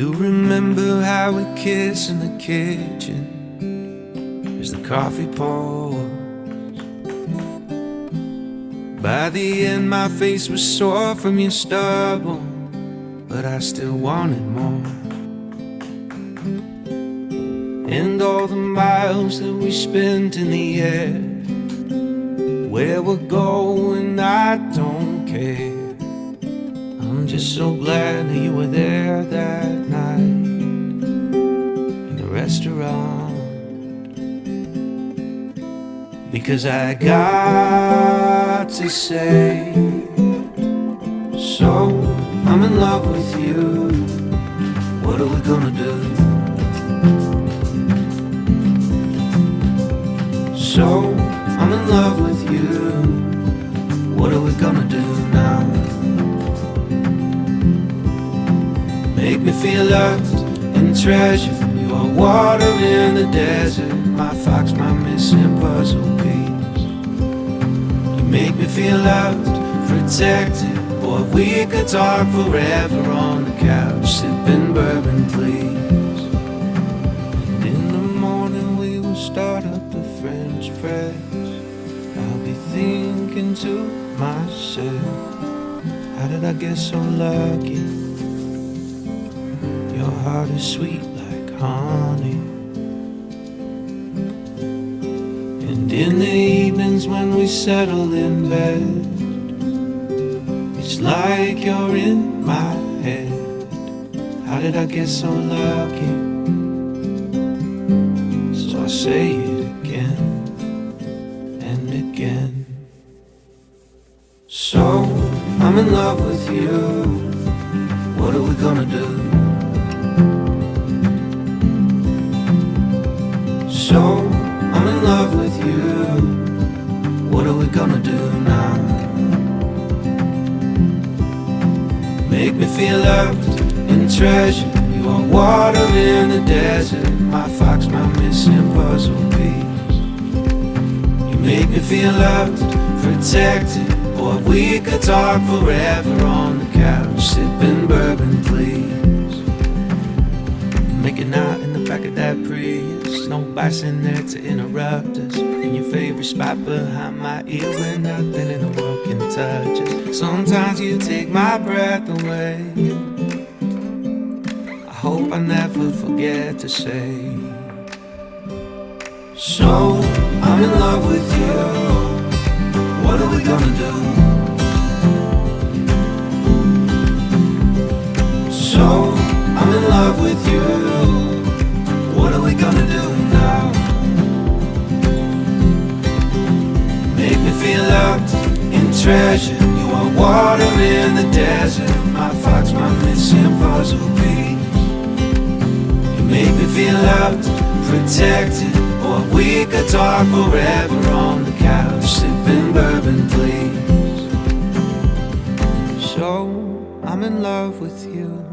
you remember how we kissed in the kitchen as the coffee pours? By the end my face was sore from your stubble, but I still wanted more. And all the miles that we spent in the air, where we're going I don't care. I'm just so glad that you were there that night in the restaurant, because I got to say, so I'm in love with you, what are we gonna do? So I'm in love with you, what are we gonna do now? Make me feel loved and treasured. You are water in the desert, my fox, my missing puzzle piece. You make me feel loved, protected. Boy, we could talk forever on the couch, sipping bourbon, please. And in the morning we will start up the French press. I'll be thinking to myself, how did I get so lucky? Your heart is sweet like honey. And in the evenings when we settle in bed, it's like you're in my head. How did I get so lucky? So I say it again and again. So I'm in love with you, what are we gonna do? So I'm in love with you, what are we gonna do now? Make me feel loved and treasured. You are water in the desert, my fox, my missing puzzle piece. You make me feel loved, protected. Boy, we could talk forever on the couch, sipping bourbon, please. Making out in the back of that Prius, no bites in there to interrupt us. In your favorite spot behind my ear where nothing in the world can touch us. Sometimes you take my breath away. I hope I never forget to say, so I'm in love with you, what are we gonna do? So I'm in love with you, what are we gonna do now? Make me feel loved and treasured. You are water in the desert, my fox, my missing puzzle piece. You make me feel loved, protected. Or we could talk forever on the couch, sipping bourbon, please. So I'm in love with you,